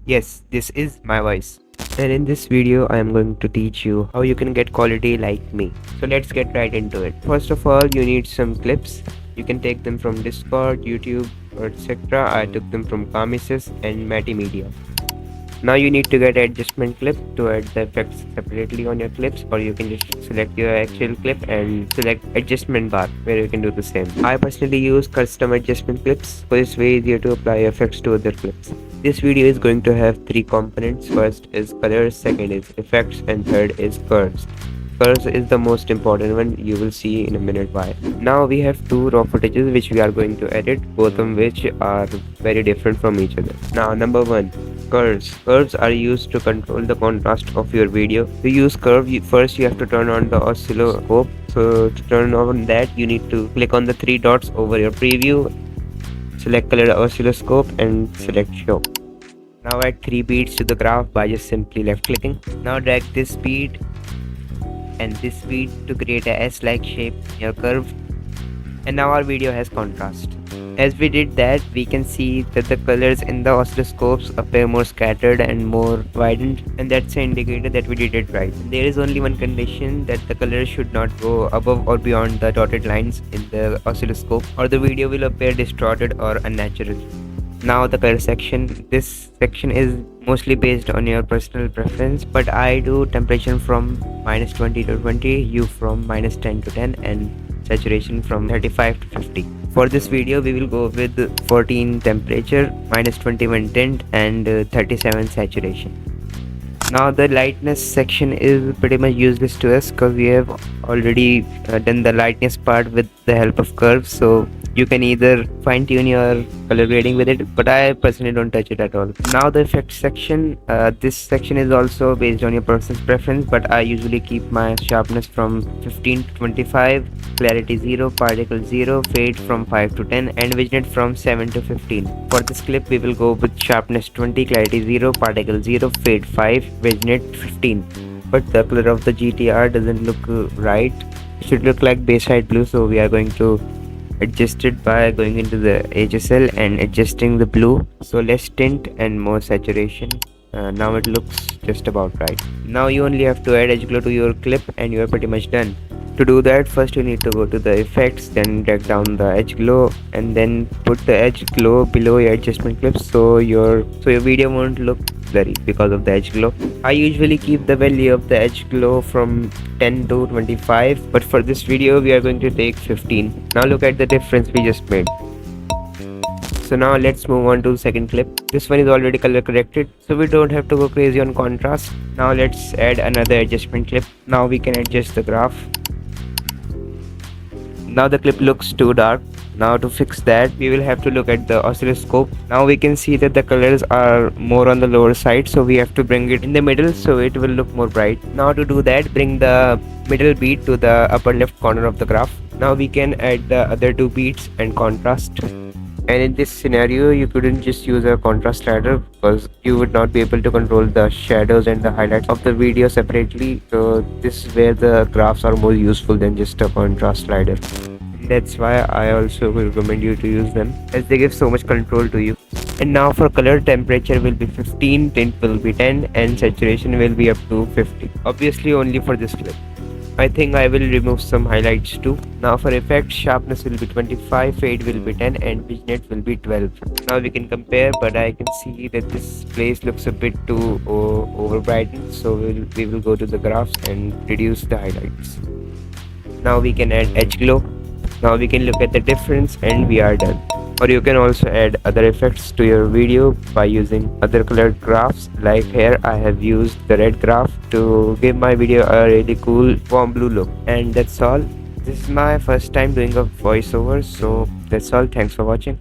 Yes, this is my voice. And in this video, I am going to teach you how you can get quality like me. So let's get right into it. First of all, you need some clips. You can take them from Discord, YouTube, or etc. I took them from Kamisys and Matty Media. Now you need to get adjustment clip to add the effects separately on your clips, or you can just select your actual clip and select adjustment bar where you can do the same. I personally use custom adjustment clips for it's way easier to apply effects to other clips. This video is going to have three components. First is colors, second is effects, and third is curves. Curves is the most important one, you will see in a minute why. Now we have two raw footages which we are going to edit, both of which are very different from each other. Now number one, curves. Curves are used to control the contrast of your video. To use curve, first you have to turn on the oscilloscope. So to turn on that, you need to click on the three dots over your preview, select color oscilloscope and select show. Now add 3 beats to the graph by just simply left clicking. Now drag this beat and this beat to create a S-like shape in your curve. And now our video has contrast. As we did that, we can see that the colors in the oscilloscopes appear more scattered and more widened, and that's an indicator that we did it right. There is only one condition, that the colors should not go above or beyond the dotted lines in the oscilloscope, or the video will appear distorted or unnatural. Now the color section. This section is mostly based on your personal preference, but I do temperature from -20 to 20, hue from -10 to 10, and saturation from 35 to 50. For this video we will go with 14 temperature, -21 tint, and 37 saturation. Now the lightness section is pretty much useless to us because we have already done the lightness part with the help of curves, so you can either fine tune your color grading with it, but I personally don't touch it at all. Now the effects section. This section is also based on your person's preference, but I usually keep my sharpness from 15 to 25, clarity 0, particle 0, fade from 5 to 10, and vignette from 7 to 15. For this clip we will go with sharpness 20, clarity 0, particle 0, fade 5, vignette 15. But the color of the GTR doesn't look right. It should look like Bayside blue, so we are going to adjust it by going into the HSL and adjusting the blue, so less tint and more saturation. Now it looks just about right. Now you only have to add edge glow to your clip and you are pretty much done. To do that, first you need to go to the effects, then drag down the edge glow, and then put the edge glow below your adjustment clips so your video won't look blurry because of the edge glow. I usually keep the value of the edge glow from 10 to 25, but for this video we are going to take 15. Now look at the difference we just made. So now let's move on to the second clip. This one is already color corrected, so we don't have to go crazy on contrast. Now let's add another adjustment clip. Now we can adjust the graph. Now the clip looks too dark. Now to fix that, we will have to look at the oscilloscope. Now we can see that the colors are more on the lower side, so we have to bring it in the middle so it will look more bright. Now to do that, bring the middle beat to the upper left corner of the graph. Now we can add the other two beats and contrast. And in this scenario, you couldn't just use a contrast slider because you would not be able to control the shadows and the highlights of the video separately. So this is where the graphs are more useful than just a contrast slider. That's why I also will recommend you to use them, as they give so much control to you. And now for color, temperature will be 15, tint will be 10, and saturation will be up to 50. Obviously only for this clip. I think I will remove some highlights too. Now for effects, sharpness will be 25, fade will be 10, and vignette will be 12. Now we can compare, but I can see that this place looks a bit too over brightened, so we will go to the graphs and reduce the highlights. Now we can add edge glow. Now we can look at the difference and we are done. Or you can also add other effects to your video by using other colored graphs. Like here I have used the red graph to give my video a really cool warm blue look. And that's all. This is my first time doing a voiceover, so that's all. Thanks for watching.